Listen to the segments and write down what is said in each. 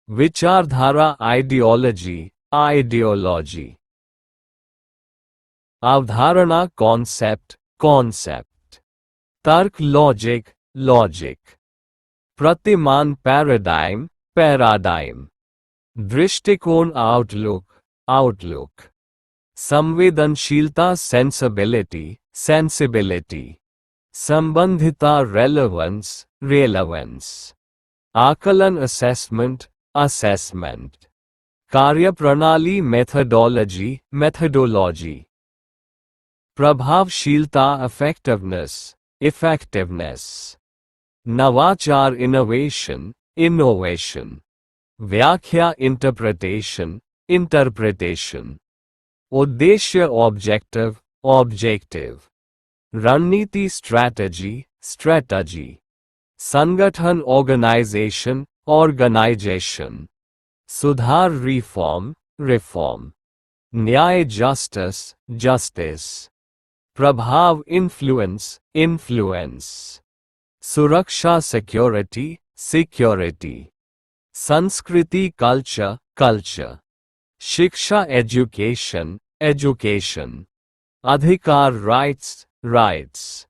विचारधारा ideology ideology. अवधारणा concept concept. तर्क लॉजिक लॉजिक। प्रतिमान पैराडाइम पैराडाइम। दृष्टिकोण आउटलुक आउटलुक। संवेदनशीलता सेंसिबिलिटी सेंसिबिलिटी। संबंधिता रेलेवेंस रेलेवेंस। आकलन असेसमेंट असेसमेंट। कार्यप्रणाली मेथडोलॉजी मेथडोलॉजी। प्रभावशीलता इफेक्टिवनेस इफेक्टिवनेस। नवाचार इनोवेशन इनोवेशन। व्याख्या इंटरप्रिटेशन इंटरप्रिटेशन। उद्देश्य ऑब्जेक्टिव ऑब्जेक्टिव। रणनीति स्ट्रैटेजी स्ट्रैटेजी। संगठन ऑर्गेनाइजेशन ऑर्गेनाइजेशन। सुधार रिफॉर्म रिफॉर्म। न्याय जस्टिस जस्टिस। प्रभाव इन्फ्लुएंस इन्फ्लुएंस। सुरक्षा सिक्योरिटी सिक्योरिटी। संस्कृति कल्चर कल्चर। शिक्षा एजुकेशन एजुकेशन। अधिकार राइट्स राइट्स।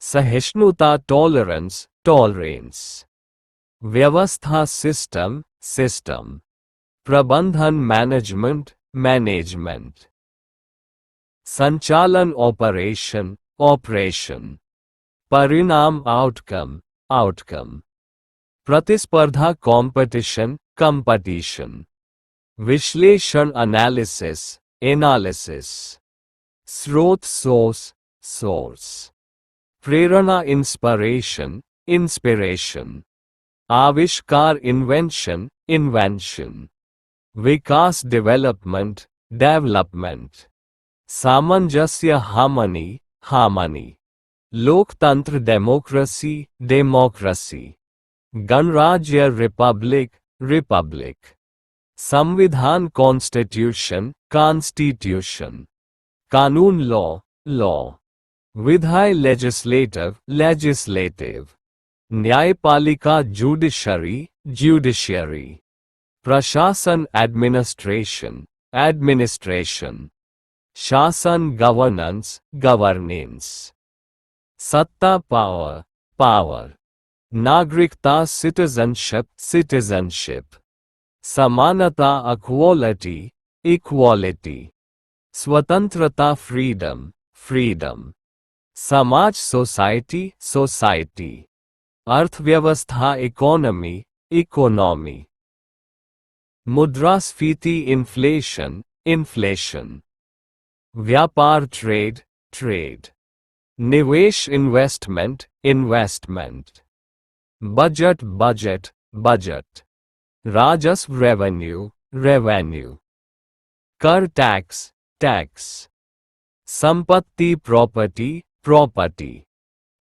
सहिष्णुता टॉलरेंस टॉलरेंस। व्यवस्था सिस्टम सिस्टम। प्रबंधन मैनेजमेंट मैनेजमेंट। संचालन ऑपरेशन ऑपरेशन। परिणाम आउटकम आउटकम। प्रतिस्पर्धा कंपटीशन कंपटीशन। विश्लेषण एनालिसिस एनालिसिस। स्रोत सोर्स सोर्स। प्रेरणा इंस्पिरेशन इंस्पिरेशन। आविष्कार इन्वेंशन इन्वेंशन। विकास डेवलपमेंट डेवलपमेंट। सामंजस्य हार्मनी हार्मनी। लोकतंत्र डेमोक्रेसी डेमोक्रेसी। गणराज्य रिपब्लिक रिपब्लिक। संविधान कॉन्स्टिट्यूशन कॉन्स्टिट्यूशन। कानून लॉ लॉ। विधायी लेजिस्लेटिव लेजिस्लेटिव। न्यायपालिका जुडिशरी जुडिशियरी। प्रशासन एडमिनिस्ट्रेशन एडमिनिस्ट्रेशन। शासन गवर्नेंस गवर्नेंस। सत्ता पावर पावर। नागरिकता सिटीजनशिप सिटीजनशिप। समानता इक्वालिटी इक्वालिटी। स्वतंत्रता फ्रीडम फ्रीडम। समाज सोसाइटी सोसाइटी। अर्थव्यवस्था इकोनॉमी इकोनॉमी। मुद्रास्फीति इन्फ्लेशन इन्फ्लेशन। व्यापार ट्रेड ट्रेड। निवेश investment investment. Budget budget budget. राजस्व रेवेन्यू रेवेन्यू। कर टैक्स टैक्स। संपत्ति प्रॉपर्टी प्रॉपर्टी।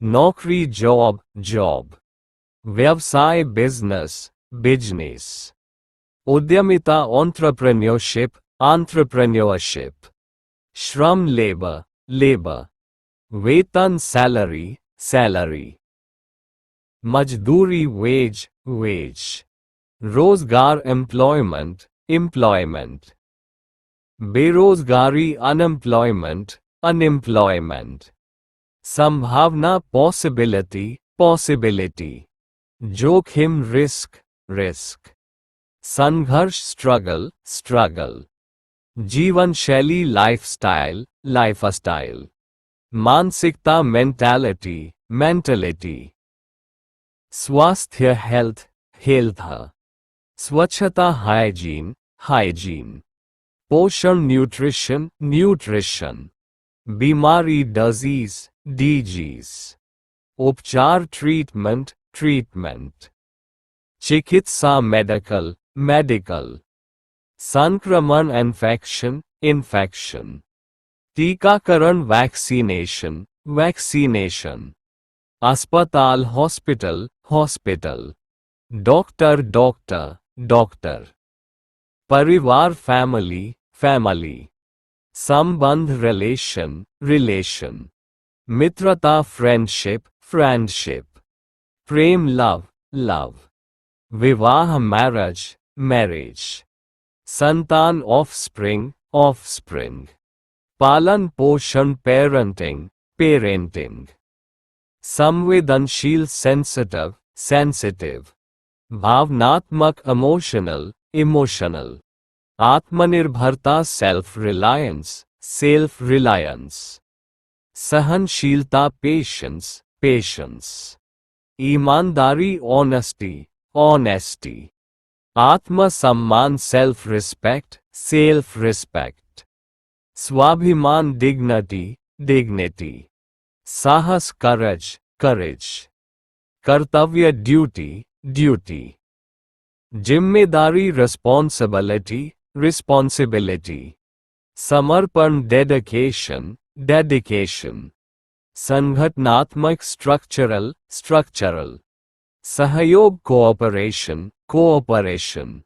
नौकरी जॉब जॉब। व्यवसाय बिजनेस बिजनेस। उद्यमिता एंटरप्रेन्योरशिप एंटरप्रेन्योरशिप। श्रम लेबर लेबर। वेतन सैलरी सैलरी। मजदूरी वेज वेज। रोजगार एम्प्लॉयमेंट एम्प्लॉयमेंट। बेरोजगारी अनएम्प्लॉयमेंट अनएम्प्लॉयमेंट। संभावना पॉसिबिलिटी पॉसिबिलिटी। जोखिम रिस्क रिस्क। संघर्ष स्ट्रगल स्ट्रगल। जीवन शैली लाइफस्टाइल लाइफस्टाइल। मानसिकता मेंटालिटी मेंटालिटी। स्वास्थ्य हेल्थ हेल्थ। स्वच्छता हाइजीन हाइजीन। पोषण न्यूट्रिशन न्यूट्रिशन। बीमारी डिजीज डिजीज। उपचार ट्रीटमेंट ट्रीटमेंट। चिकित्सा मेडिकल मेडिकल। संक्रमण इन्फेक्शन इन्फेक्शन। टीकाकरण वैक्सीनेशन वैक्सीनेशन। अस्पताल hospital hospital. Doctor doctor doctor. परिवार फैमिली फैमिली। संबंध रिलेशन रिलेशन। मित्रता फ्रेंडशिप फ्रेंडशिप। प्रेम लव लव। विवाह मैरिज marriage. संतान offspring. पालन पोषण parenting. संवेदनशील sensitive. भावनात्मक emotional. आत्मनिर्भरता self reliance. सहनशीलता patience. ईमानदारी honesty. आत्मसम्मान self respect स्वाभिमान dignity. साहस courage. कर्तव्य duty. जिम्मेदारी responsibility. समर्पण dedication. संगठनात्मक structural. सहयोग cooperation.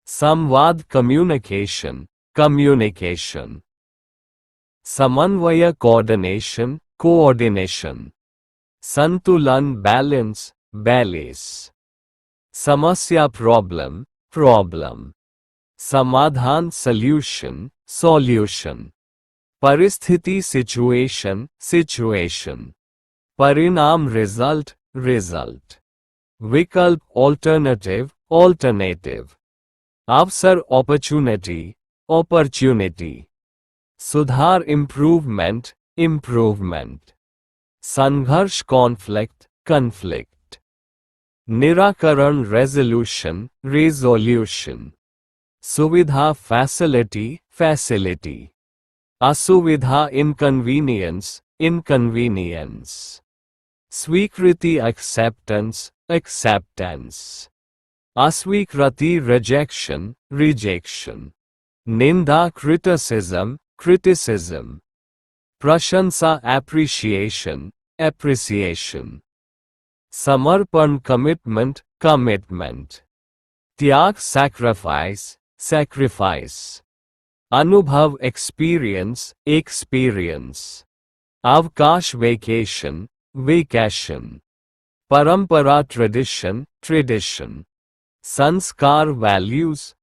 संवाद communication. समन्वय coordination. संतुलन balance. समस्या problem. समाधान solution. परिस्थिति situation. परिणाम result. विकल्प alternative. अवसर opportunity. सुधार improvement. संघर्ष conflict. निराकरण resolution. सुविधा facility. असुविधा inconvenience. स्वीकृति acceptance. अस्वीकृति rejection. निंदा criticism. प्रशंसा appreciation. समर्पण commitment. त्याग sacrifice. अनुभव experience. अवकाश vacation. परंपरा tradition. संस्कार values.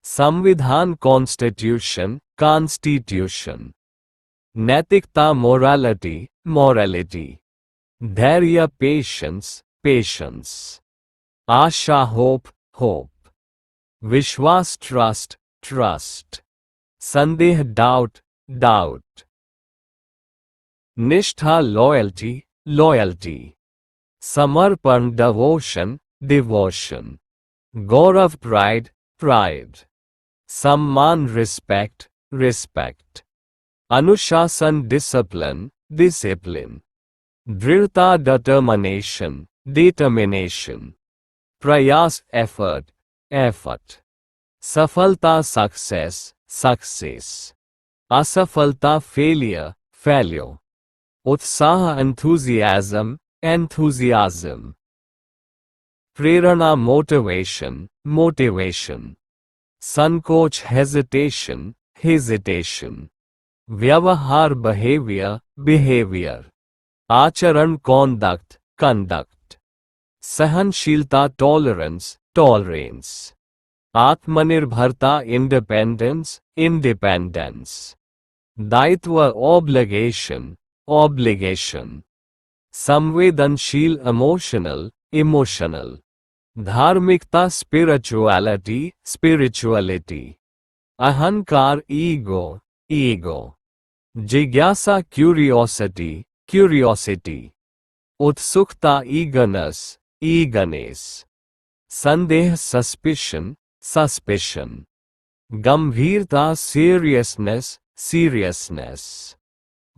संविधान constitution. नैतिकता morality. धैर्य patience. आशा hope. विश्वास trust. संदेह doubt. निष्ठा loyalty. समर्पण devotion. गौरव pride. सम्मान respect. अनुशासन discipline. दृढ़ता determination. प्रयास effort. सफलता success. असफलता failure. उत्साह enthusiasm. प्रेरणा motivation. संकोच hesitation. व्यवहार behavior. आचरण conduct. सहनशीलता tolerance. आत्मनिर्भरता independence. दायित्व obligation. संवेदनशील emotional. धार्मिकता spirituality. अहंकार ego. जिज्ञासा curiosity. उत्सुकता eagerness. संदेह suspicion. गंभीरता seriousness.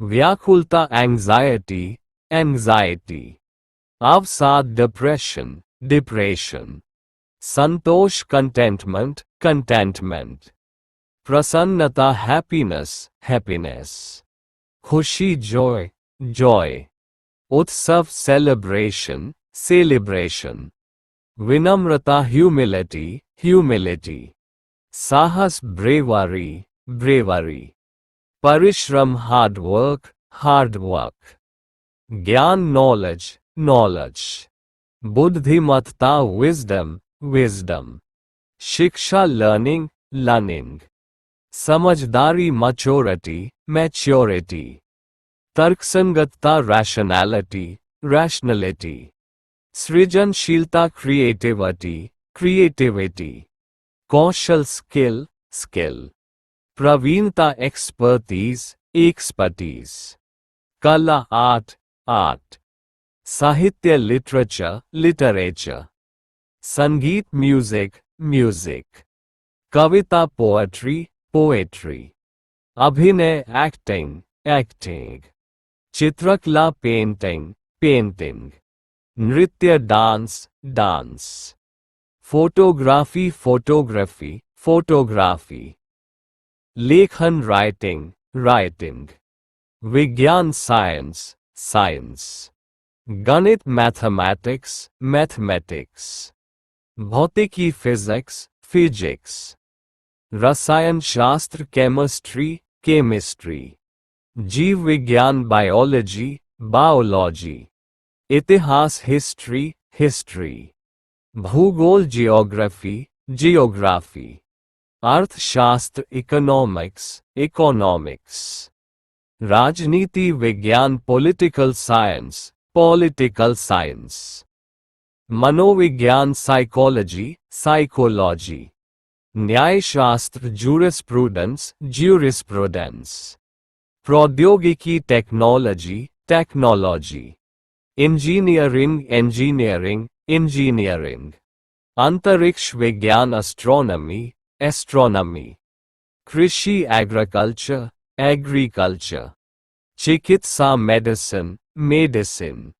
व्याकुलता anxiety. अवसाद depression. संतोष contentment. प्रसन्नता happiness. खुशी joy. उत्सव celebration. विनम्रता humility. साहस bravery. परिश्रम hard work. ज्ञान knowledge. बुद्धिमत्ता wisdom. शिक्षा learning, learning. समझदारी maturity, maturity. तर्कसंगतता rationality, rationality. सृजनशीलता creativity, creativity. कौशल skill, skill. प्रवीणता expertise, expertise. कला art, art. साहित्य literature, literature. संगीत music, music. कविता poetry, poetry. अभिनय acting, acting. चित्रकला painting, painting. नृत्य dance, dance. photography, photography, photography. लेखन writing, writing. विज्ञान science, science. गणित mathematics, mathematics. भौतिकी physics, physics. रसायन शास्त्र chemistry, chemistry. जीव विज्ञान biology, biology. इतिहास history, history. भूगोल geography, geography. अर्थशास्त्र economics, economics. राजनीति विज्ञान political science, political science. मनोविज्ञान psychology, psychology. न्यायशास्त्र jurisprudence, jurisprudence. प्रौद्योगिकी technology, technology. engineering, engineering, engineering. अंतरिक्ष विज्ञान astronomy, astronomy. कृषि agriculture, agriculture. चिकित्सा medicine, medicine.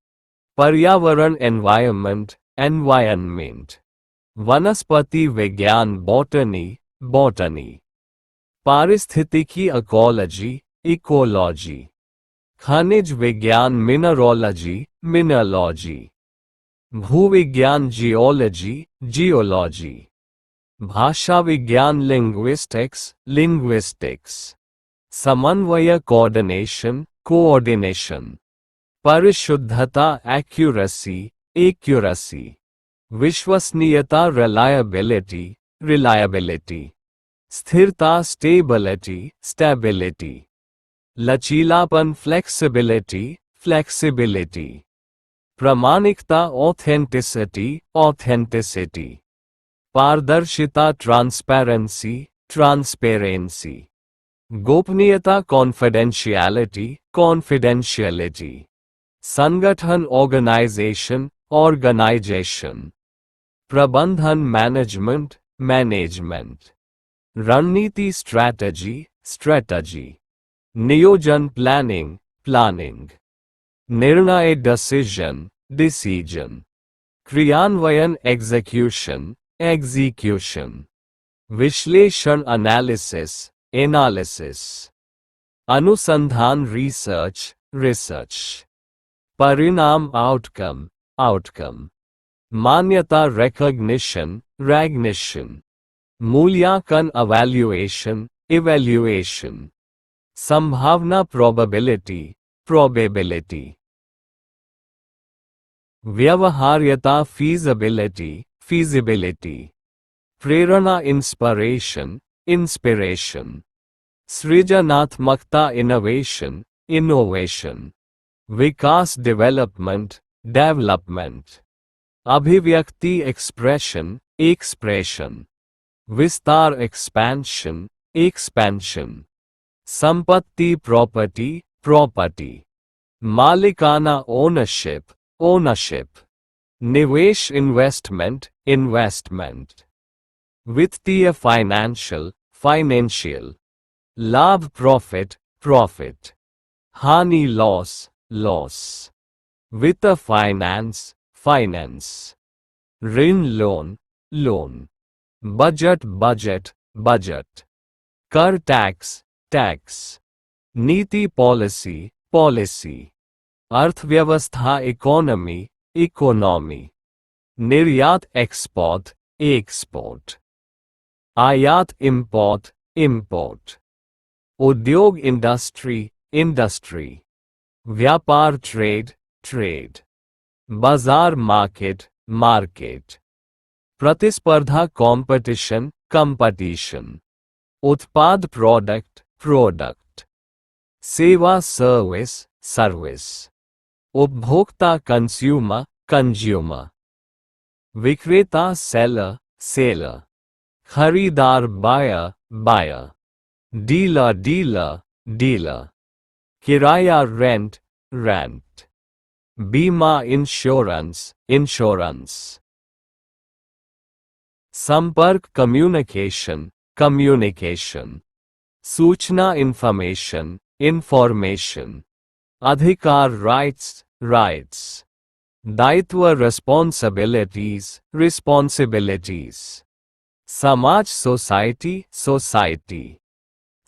पर्यावरण environment, environment. वनस्पति विज्ञान botany, botany. पारिस्थितिकी ecology, ecology. खनिज विज्ञान mineralogy, mineralogy. भूविज्ञान geology, geology. भाषा विज्ञान linguistics, linguistics. समन्वय coordination, coordination. परिशुद्धता accuracy, accuracy. विश्वसनीयता reliability, reliability. स्थिरता stability, stability. लचीलापन flexibility, flexibility. प्रामाणिकता authenticity, authenticity. पारदर्शिता transparency, transparency. गोपनीयता confidentiality, confidentiality. संगठन organization, organization. प्रबंधन management, management. रणनीति strategy, strategy. नियोजन planning, planning. निर्णय decision, decision. क्रियान्वयन execution, execution. विश्लेषण analysis, analysis. अनुसंधान research, research. परिणाम outcome, outcome. मान्यता recognition, recognition. मूल्यांकन evaluation, evaluation. संभावना probability, probability. व्यवहार्यता feasibility, feasibility. प्रेरणा inspiration, inspiration. सृजनात्मकता innovation, innovation. विकास development, development. अभिव्यक्ति expression, expression. विस्तार expansion, expansion. संपत्ति property, property. मालिकाना ownership, ownership. निवेश investment, investment. वित्तीय financial, financial. लाभ profit, profit. हानि loss, loss. वित्त finance, finance. ऋण loan, loan. Budget budget, budget. कर tax, tax. नीति policy, policy. अर्थव्यवस्था economy, economy. निर्यात export, export. आयात import, import. उद्योग industry, industry. व्यापार trade, trade. बाजार market, market. प्रतिस्पर्धा कॉम्पिटिशन कंपटीशन। उत्पाद प्रोडक्ट प्रोडक्ट। सेवा सर्विस सर्विस। उपभोक्ता कंज्यूमर कंज्यूमर। विक्रेता सेलर सेलर। खरीदार buyer buyer. Dealer dealer dealer. किराया रेंट रेंट। बीमा इंश्योरेंस इंश्योरेंस। संपर्क कम्युनिकेशन कम्युनिकेशन। सूचना इंफॉर्मेशन इंफॉर्मेशन। अधिकार राइट्स राइट्स। दायित्व रिस्पॉन्सिबिलिटीज रिस्पॉन्सिबिलिटीज। समाज सोसाइटी सोसाइटी।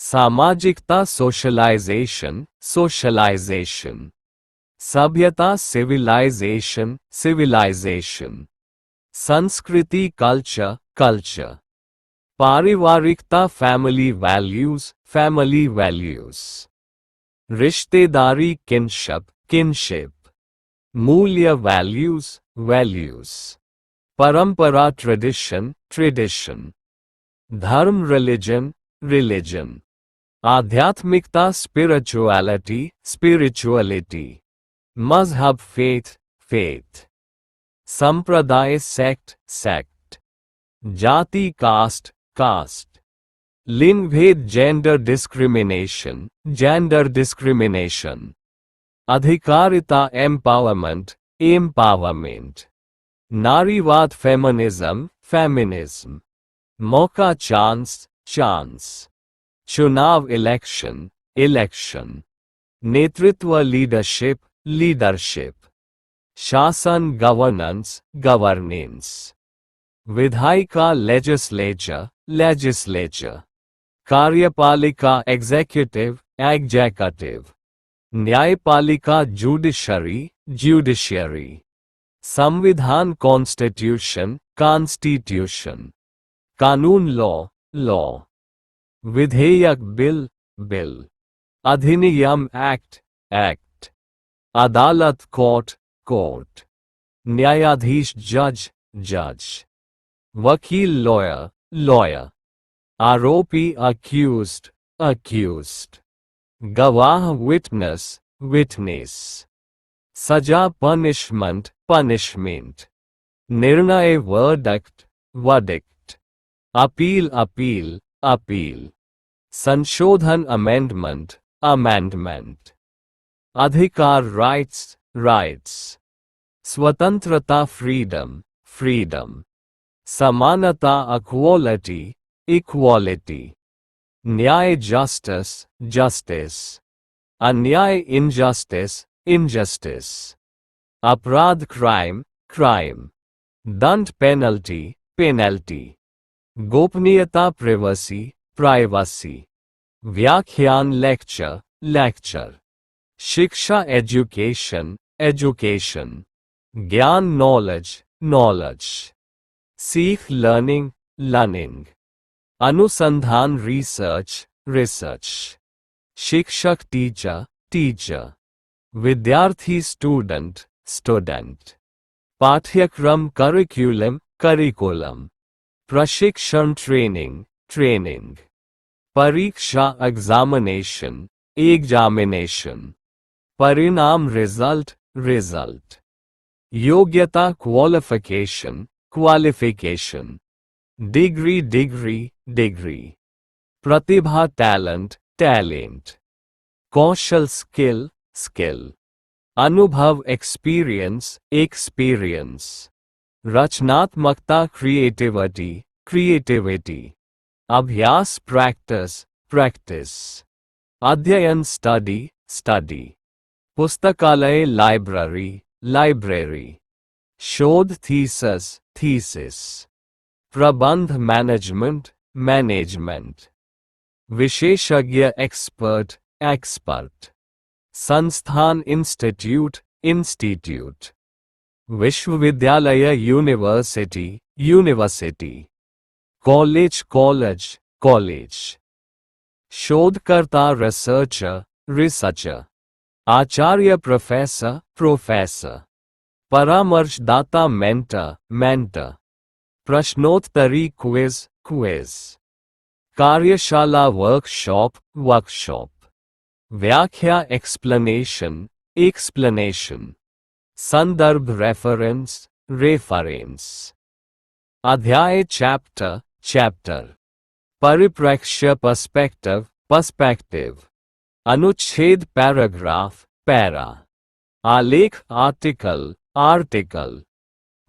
सामाजिकता सोशलाइजेशन सोशलाइजेशन। सभ्यता सिविलाइजेशन सिविलाइजेशन। संस्कृति कल्चर कल्चर। पारिवारिकता फैमिली वैल्यूज फैमिली वैल्यूज। रिश्तेदारी किनशिप किनशिप। मूल्य वैल्यूज वैल्यूज। परंपरा ट्रेडिशन ट्रेडिशन। धर्म रिलीजन रिलीजन। आध्यात्मिकता स्पिरिचुअलिटी स्पिरिचुअलिटी। मजहब फेथ फेथ। संप्रदाय सेक्ट सेक्ट। जाति कास्ट कास्ट। लिंग भेद जेंडर डिस्क्रिमिनेशन जेंडर डिस्क्रिमिनेशन। अधिकारिता एम्पावरमेंट एम्पावरमेंट। नारीवाद फेमिनिज्म फेमिनिज्म। मौका चांस चांस। चुनाव इलेक्शन इलेक्शन। नेतृत्व लीडरशिप लीडरशिप। शासन गवर्नेंस गवर्नेंस। विधायिका लेजिस्लेचर लेजिस्लेचर। कार्यपालिका एग्जीक्यूटिव एग्जीक्यूटिव। न्यायपालिका जुडिशरी जुडिशियरी। संविधान कॉन्स्टिट्यूशन कॉन्स्टिट्यूशन। कानून लॉ लॉ। विधेयक बिल बिल। अधिनियम एक्ट एक्ट। अदालत कोर्ट कोर्ट। न्यायाधीश जज जज। वकील लॉयर लॉयर। आरोपी अक्यूज्ड अक्यूज्ड। गवाह विटनेस विटनेस। सजा पनिशमेंट पनिशमेंट। निर्णय verdict verdict. Appeal appeal appeal. संशोधन अमेंडमेंट अमेंडमेंट। अधिकार राइट्स राइट्स। स्वतंत्रता फ्रीडम फ्रीडम। समानता इक्वालिटी इक्वालिटी। न्याय जस्टिस जस्टिस। अन्याय इनजस्टिस इनजस्टिस। अपराध क्राइम क्राइम। दंड पेनल्टी पेनल्टी। गोपनीयता प्राइवेसी प्राइवेसी। व्याख्यान लेक्चर लेक्चर। शिक्षा एजुकेशन एजुकेशन। ज्ञान नॉलेज नॉलेज। सीख लर्निंग लर्निंग। अनुसंधान रिसर्च रिसर्च। शिक्षक टीचर टीचर। विद्यार्थी स्टूडेंट स्टूडेंट। पाठ्यक्रम करिकुलम करिकुलम। प्रशिक्षण ट्रेनिंग ट्रेनिंग। परीक्षा एग्जामिनेशन एग्जामिनेशन। परिणाम रिजल्ट रिजल्ट। योग्यता qualification qualification. Degree degree degree. प्रतिभा टैलेंट टैलेंट। कौशल स्किल स्किल। अनुभव एक्सपीरियंस एक्सपीरियंस। रचनात्मकता क्रिएटिविटी क्रिएटिविटी। अभ्यास प्रैक्टिस प्रैक्टिस। अध्ययन स्टडी स्टडी। पुस्तकालय लाइब्रेरी लाइब्रेरी। शोध थीसिस थीसिस। प्रबंध मैनेजमेंट मैनेजमेंट। विशेषज्ञ एक्सपर्ट एक्सपर्ट। संस्थान इंस्टीट्यूट इंस्टीट्यूट। विश्वविद्यालय university university. College college college. शोधकर्ता रिसर्चर रिसर्चर। आचार्य प्रोफेसर प्रोफेसर। परामर्शदाता मेंटर मेंटर। प्रश्नोत्तरी क्विज कार्यशाला वर्कशॉप व्याख्या एक्सप्लेनेशन संदर्भ रेफरेंस अध्याय चैप्टर परिप्रेक्ष्य पर्सपेक्टिव अनुच्छेद पैरा आलेख आर्टिकल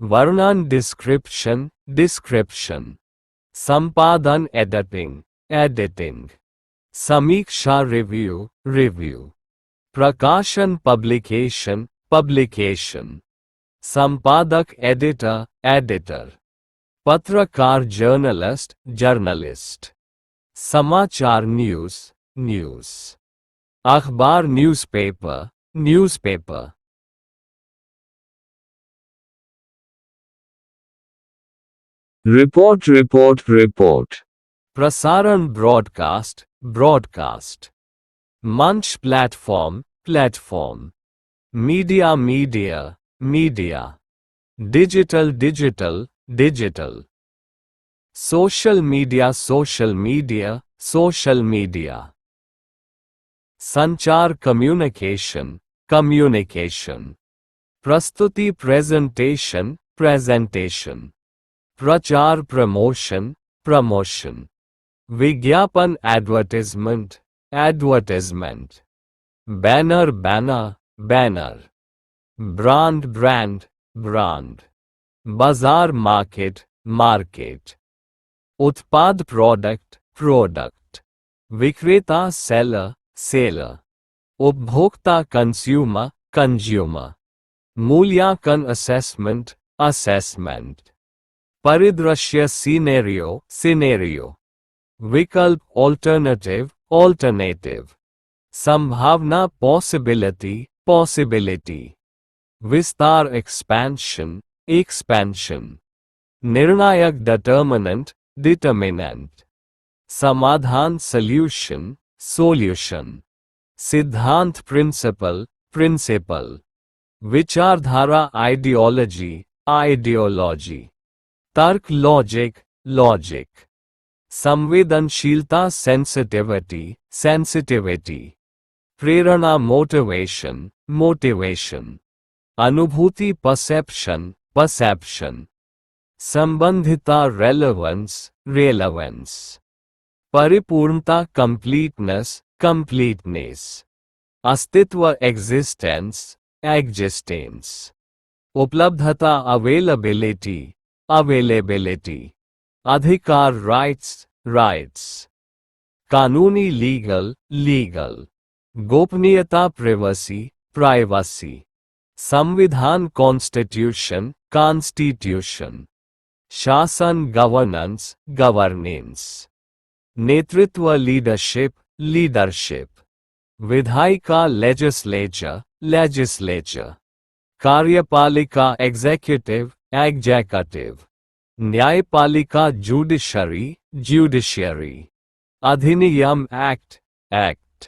वर्णन डिस्क्रिप्शन संपादन एडिटिंग समीक्षा रिव्यू प्रकाशन पब्लिकेशन संपादक एडिटर पत्रकार जर्नलिस्ट समाचार न्यूज़ अखबार न्यूज़पेपर रिपोर्ट प्रसारण ब्रॉडकास्ट मंच platform media digital social media संचार कम्युनिकेशन प्रस्तुति प्रेजेंटेशन प्रचार प्रमोशन विज्ञापन एडवर्टाइजमेंट बैनर ब्रांड बाजार मार्केट उत्पाद प्रोडक्ट विक्रेता सेलर उपभोक्ता कंज्यूमर मूल्यांकन असेसमेंट परिदृश्य सिनेरियो विकल्प ऑल्टरनेटिव संभावना पॉसिबिलिटी विस्तार एक्सपेंशन निर्णायक डिटर्मिनेंट समाधान सॉल्यूशन सिद्धांत प्रिंसिपल विचारधारा आइडियोलॉजी तर्क लॉजिक संवेदनशीलता सेंसिटिविटी प्रेरणा मोटिवेशन अनुभूति परसेप्शन संबंधिता रेलेवेंस परिपूर्णता कंप्लीटनेस अस्तित्व एग्जिस्टेंस उपलब्धता अवेलेबिलिटी अधिकार राइट्स कानूनी लीगल गोपनीयता प्राइवेसी संविधान कॉन्स्टिट्यूशन शासन गवर्नेंस नेतृत्व लीडरशिप विधायिका लेजिस्लेचर कार्यपालिका एग्जीक्यूटिव न्यायपालिका जुडिशरी अधिनियम एक्ट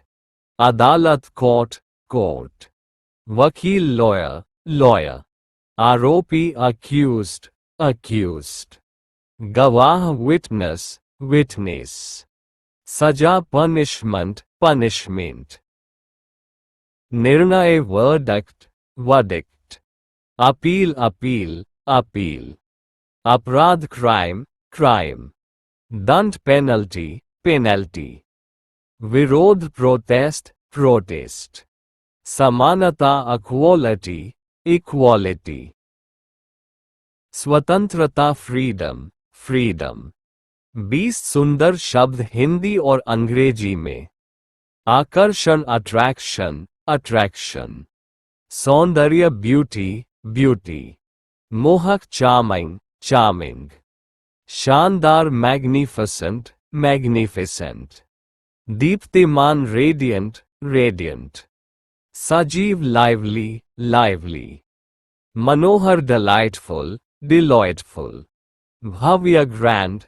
अदालत कोर्ट वकील लॉयर आरोपी accused गवाह विटनेस सजा punishment निर्णय verdict अपील अपराध crime दंड penalty विरोध protest समानता equality स्वतंत्रता freedom 20 सुंदर शब्द हिंदी और अंग्रेजी में आकर्षण attraction सौंदर्य ब्यूटी मोहक charming शानदार magnificent दीप्तिमान radiant सजीव lively मनोहर delightful भव्य grand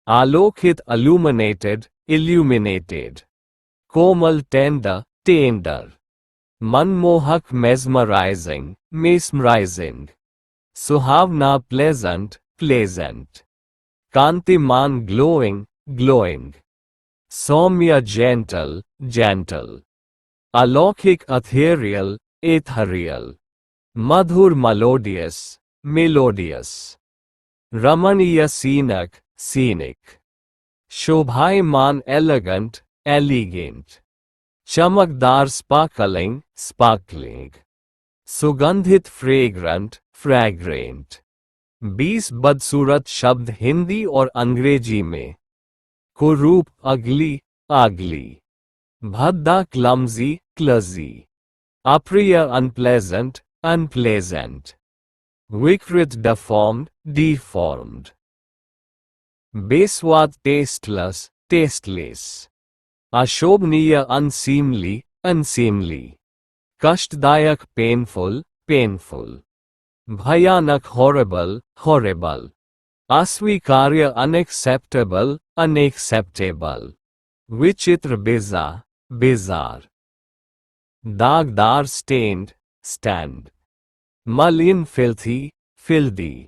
आलोकित illuminated कोमल tender मनमोहक mesmerizing सुहावना pleasant. कांतिमान glowing, glowing. सौम्य gentle, gentle. अलौकिक ethereal, ethereal. मधुर melodious, melodious. रमणीय scenic, scenic. शोभायमान elegant, elegant. चमकदार sparkling, sparkling. सुगंधित fragrant, fragrant. 20 बदसूरत शब्द हिंदी और अंग्रेजी में। कुरूप अगली, अगली। भद्दा क्लमजी, क्लजी। अप्रिय अनप्लेजेंट, अनप्लेजेंट। विकृत deformed, deformed. बेस्वाद tasteless, tasteless. अशोभनीय unseemly, unseemly. कष्टदायक painful, painful. भयानक horrible, horrible. अस्वीकार्य unacceptable, unacceptable. विचित्र bizarre, bizarre. दागदार stained, stand. मलिन filthy, filthy.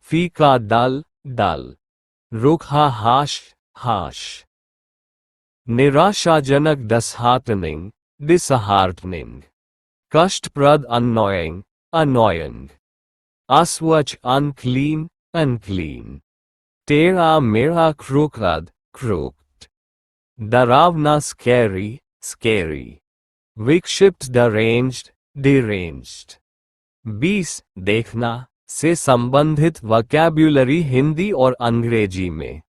फीका dull, dull. रुखा harsh, harsh. निराशाजनक disheartening, disheartening. कष्टप्रद annoying, annoying. अस्वच्छ unclean, unclean. टेढ़ा मेढ़ा crooked, crooked. डरावना scary, scary. विक्षिप्त deranged, deranged. 20 देखना से संबंधित वोकैब्युलरी हिंदी और अंग्रेजी में।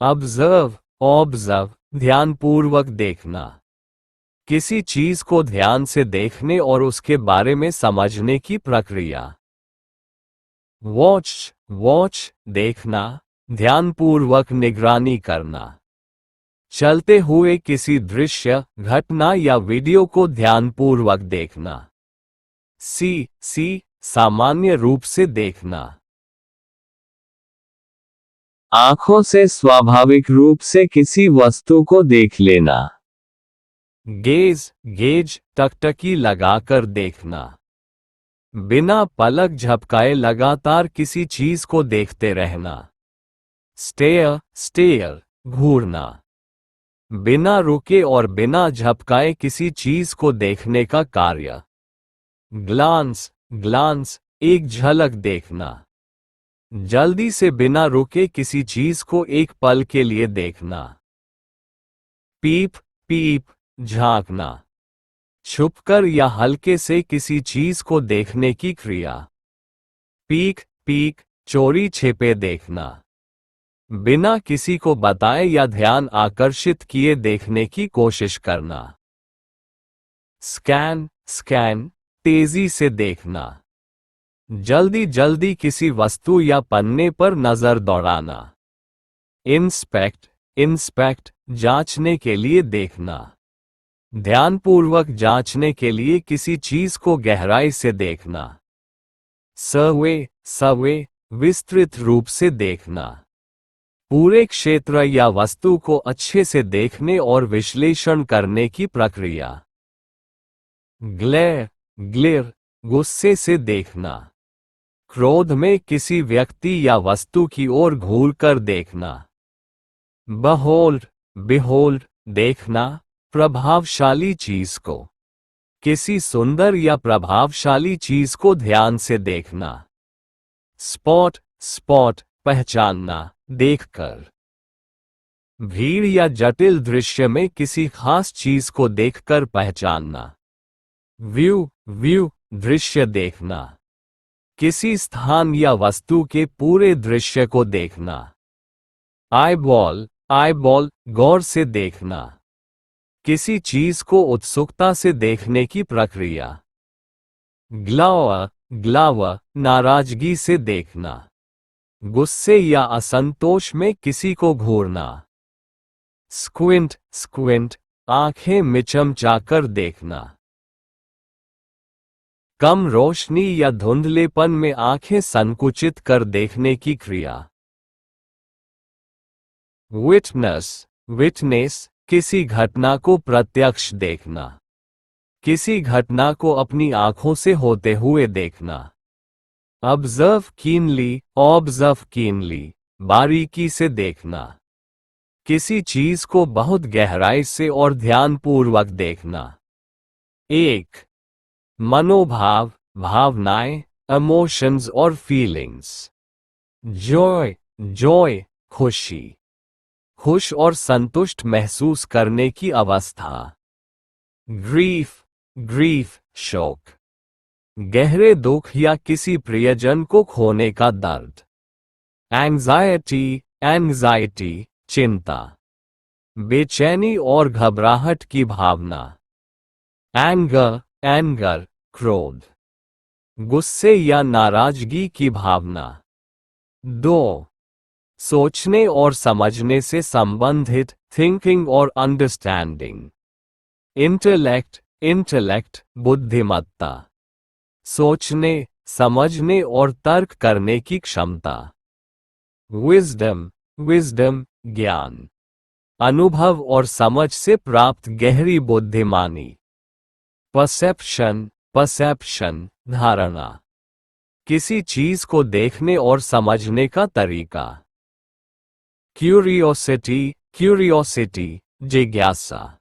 ऑब्जर्व, ऑब्जर्व, ध्यानपूर्वक देखना। किसी चीज को ध्यान से देखने और उसके बारे में समझने की प्रक्रिया। वॉच, वॉच, देखना, ध्यानपूर्वक निगरानी करना। चलते हुए किसी दृश्य, घटना या वीडियो को ध्यानपूर्वक देखना। सी, सामान्य रूप से देखना। आंखों से स्वाभाविक रूप से किसी वस्तु को देख लेना। गेज, गेज, टकटकी लगाकर देखना। बिना पलक झपकाए लगातार किसी चीज को देखते रहना। स्टेयर, स्टेयर, घूरना। बिना रुके और बिना झपकाए किसी चीज को देखने का कार्य। ग्लांस, ग्लांस, एक झलक देखना। जल्दी से बिना रुके किसी चीज को एक पल के लिए देखना। पीप, पीप, झांकना। छुपकर या हल्के से किसी चीज को देखने की क्रिया। पीक, पीक, चोरी छिपे देखना। बिना किसी को बताए या ध्यान आकर्षित किए देखने की कोशिश करना। स्कैन, स्कैन, तेजी से देखना। जल्दी जल्दी किसी वस्तु या पन्ने पर नजर दौड़ाना। इंस्पेक्ट, इंस्पेक्ट, जांचने के लिए देखना। ध्यानपूर्वक जांचने के लिए किसी चीज को गहराई से देखना। सर्वे, सर्वे, विस्तृत रूप से देखना। पूरे क्षेत्र या वस्तु को अच्छे से देखने और विश्लेषण करने की प्रक्रिया। ग्लेयर, ग्लेयर, गुस्से से देखना। क्रोध में किसी व्यक्ति या वस्तु की ओर घूरकर देखना। बहोल्ड, बिहोल्ड, देखना, प्रभावशाली चीज को। किसी सुंदर या प्रभावशाली चीज को ध्यान से देखना। स्पॉट, स्पॉट, पहचानना, देखकर। भीड़ या जटिल दृश्य में किसी खास चीज को देखकर पहचानना। व्यू, व्यू, दृश्य देखना। किसी स्थान या वस्तु के पूरे दृश्य को देखना। आईबॉल, आईबॉल, गौर से देखना। किसी चीज को उत्सुकता से देखने की प्रक्रिया। ग्लावर, ग्लावर, नाराजगी से देखना। गुस्से या असंतोष में किसी को घूरना। स्क्विंट, स्क्विंट, आंखें मिचमचाकर देखना। कम रोशनी या धुंधलेपन में आंखें संकुचित कर देखने की क्रिया। विटनेस, विटनेस, किसी घटना को प्रत्यक्ष देखना। किसी घटना को अपनी आंखों से होते हुए देखना। ऑब्जर्व कीनली, बारीकी से देखना, किसी चीज को बहुत गहराई से और ध्यानपूर्वक देखना। एक, मनोभाव, भावनाएं, इमोशंस और फीलिंग्स। जॉय, खुशी, खुश और संतुष्ट महसूस करने की अवस्था। ग्रीफ, शोक, गहरे दुख या किसी प्रियजन को खोने का दर्द। एंजाइटी, चिंता, बेचैनी और घबराहट की भावना। एंगर, क्रोध, गुस्से या नाराजगी की भावना। 2, सोचने और समझने से संबंधित, थिंकिंग और अंडरस्टैंडिंग। इंटेलेक्ट, बुद्धिमत्ता, सोचने, समझने और तर्क करने की क्षमता। विजडम, ज्ञान, अनुभव और समझ से प्राप्त गहरी बुद्धिमानी। परसेप्शन, धारणा, किसी चीज को देखने और समझने का तरीका। क्यूरियोसिटी, जिज्ञासा,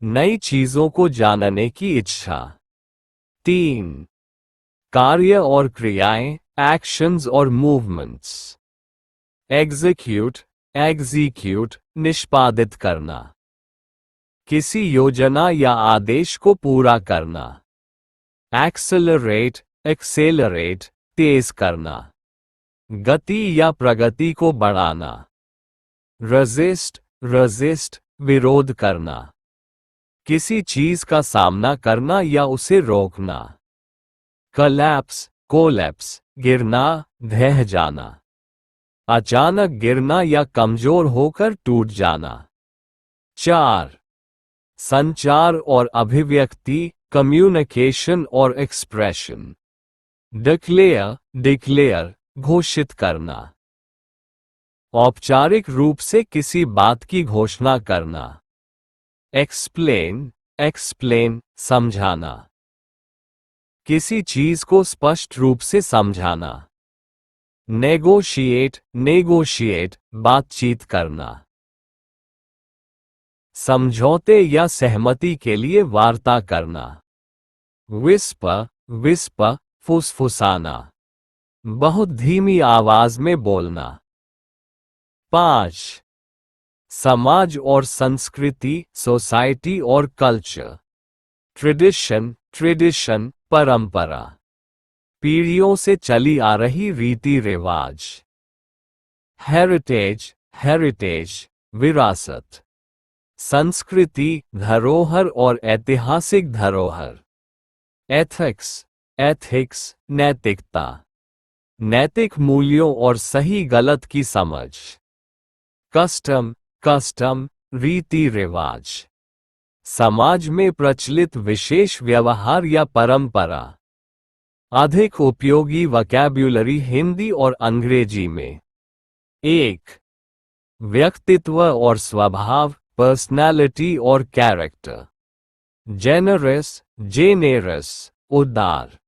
नई चीजों को जानने की इच्छा। 3, कार्य और क्रियाएं, एक्शंस और मूवमेंट्स। एग्जीक्यूट, निष्पादित करना, किसी योजना या आदेश को पूरा करना। एक्सेलरेट, तेज करना, गति या प्रगति को बढ़ाना। रेजिस्ट, विरोध करना, किसी चीज का सामना करना या उसे रोकना। कोलैप्स, गिरना, ढह जाना, अचानक गिरना या कमजोर होकर टूट जाना। 4, संचार और अभिव्यक्ति, कम्युनिकेशन और एक्सप्रेशन। डिक्लेयर, घोषित करना, औपचारिक रूप से किसी बात की घोषणा करना। एक्सप्लेन, समझाना, किसी चीज को स्पष्ट रूप से समझाना। नेगोशिएट, बातचीत करना, समझौते या सहमति के लिए वार्ता करना। विस्पर, फुसफुसाना, बहुत धीमी आवाज में बोलना। 5, समाज और संस्कृति, सोसाइटी और कल्चर। ट्रेडिशन, परंपरा, पीढ़ियों से चली आ रही रीति रिवाज। हेरिटेज, विरासत, संस्कृति, धरोहर और ऐतिहासिक धरोहर। एथिक्स, नैतिकता, नैतिक मूल्यों और सही गलत की समझ। कस्टम, रीति रिवाज, समाज में प्रचलित विशेष व्यवहार या परंपरा। अधिक उपयोगी वोकैब्युलरी हिंदी और अंग्रेजी में। 1, व्यक्तित्व और स्वभाव, पर्सनैलिटी और कैरेक्टर। जेनेरस, उदार,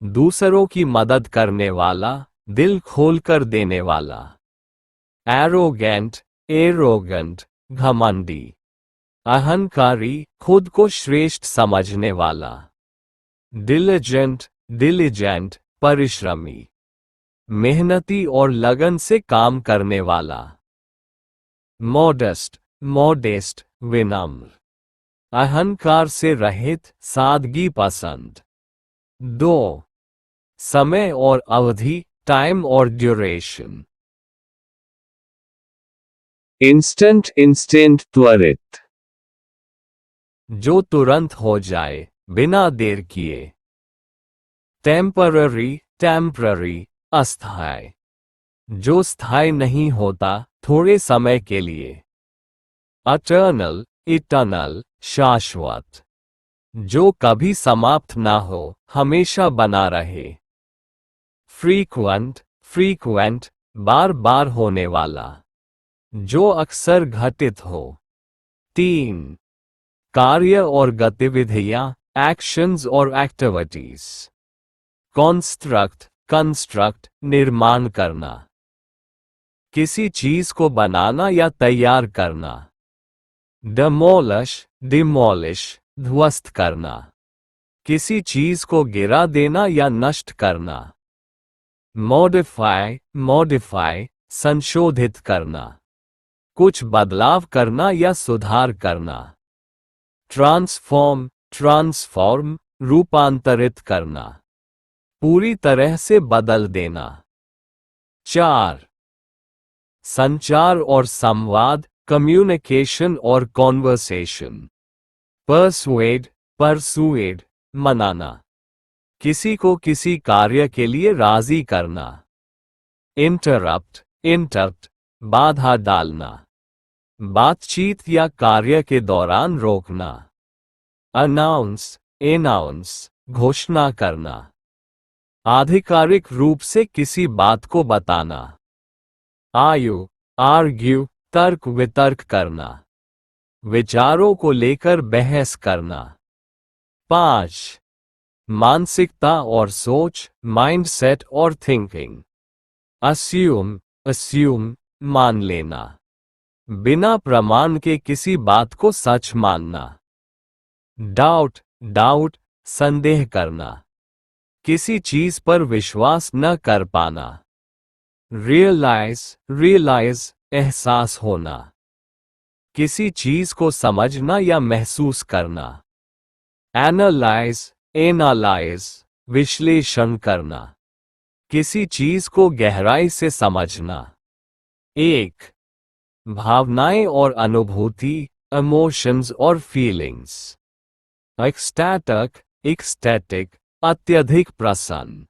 दूसरों की मदद करने वाला, दिल खोलकर देने वाला। एरोगेंट, घमंडी, अहंकारी, खुद को श्रेष्ठ समझने वाला। डिलिजेंट, परिश्रमी, मेहनती और लगन से काम करने वाला। मॉडेस्ट, विनम्र, अहंकार से रहित, सादगी पसंद। 2, समय और अवधि, टाइम और ड्यूरेशन। इंस्टेंट, त्वरित, जो तुरंत हो जाए, बिना देर किए। टेम्पररी, अस्थायी, जो स्थायी नहीं होता, थोड़े समय के लिए। इटर्नल, शाश्वत, जो कभी समाप्त ना हो, हमेशा बना रहे। फ्रीक्वेंट, बार बार होने वाला, जो अक्सर घटित हो। 3, कार्य और गतिविधियां, एक्शंस और एक्टिविटीज। कॉन्स्ट्रक्ट कंस्ट्रक्ट निर्माण करना, किसी चीज को बनाना या तैयार करना। डेमोलिश डिमोलिश ध्वस्त करना, किसी चीज को गिरा देना या नष्ट करना। मॉडिफाई मॉडिफाई संशोधित करना, कुछ बदलाव करना या सुधार करना। ट्रांसफॉर्म ट्रांसफॉर्म रूपांतरित करना, पूरी तरह से बदल देना। 4. संचार और संवाद कम्युनिकेशन और कॉन्वर्सेशन। परसुएड परसुएड मनाना, किसी को किसी कार्य के लिए राजी करना। इंटरप्ट इंटरप्ट बाधा डालना, बातचीत या कार्य के दौरान रोकना। अनाउंस एनाउंस घोषणा करना, आधिकारिक रूप से किसी बात को बताना। आयु आर्ग्यू तर्क वितर्क करना, विचारों को लेकर बहस करना। 5. मानसिकता और सोच माइंडसेट और थिंकिंग। अस्यूम अस्यूम मान लेना, बिना प्रमाण के किसी बात को सच मानना। डाउट डाउट संदेह करना, किसी चीज पर विश्वास न कर पाना। रियलाइज रियलाइज एहसास होना, किसी चीज को समझना या महसूस करना। एनालाइज एनालाइज विश्लेषण करना, किसी चीज को गहराई से समझना। 1. भावनाएं और अनुभूति इमोशंस और फीलिंग्स। एक्सटैटिक एक्सटैटिक अत्यधिक प्रसन्न,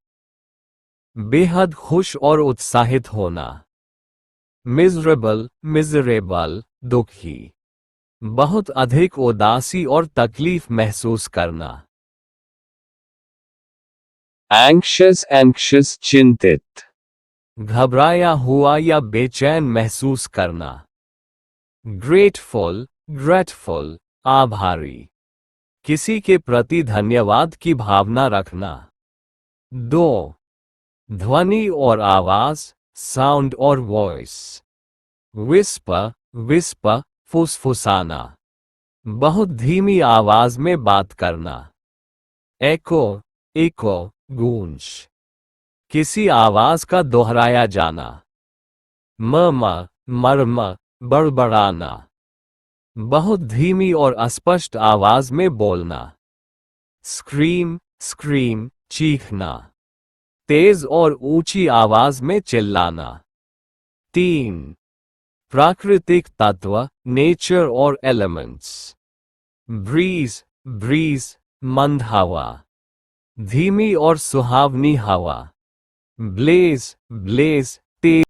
बेहद खुश और उत्साहित होना। मिजरेबल मिजरेबल दुखी, बहुत अधिक उदासी और तकलीफ महसूस करना। एंक्शियस एंक्शियस चिंतित, घबराया हुआ या बेचैन महसूस करना। ग्रेटफुल ग्रेटफुल आभारी, किसी के प्रति धन्यवाद की भावना रखना। 2. ध्वनि और आवाज साउंड और वॉइस। विस्पर विस्पर फुसफुसाना, बहुत धीमी आवाज में बात करना। एको एको गूंज, किसी आवाज का दोहराया जाना। मर्मा मर्मा बड़बड़ाना, बहुत धीमी और अस्पष्ट आवाज में बोलना। स्क्रीम स्क्रीम चीखना, तेज और ऊंची आवाज में चिल्लाना। 3. प्राकृतिक तत्व नेचर और एलिमेंट्स। ब्रीज ब्रीज मंद हवा, धीमी और सुहावनी हवा। ब्लेज ब्लेज तेज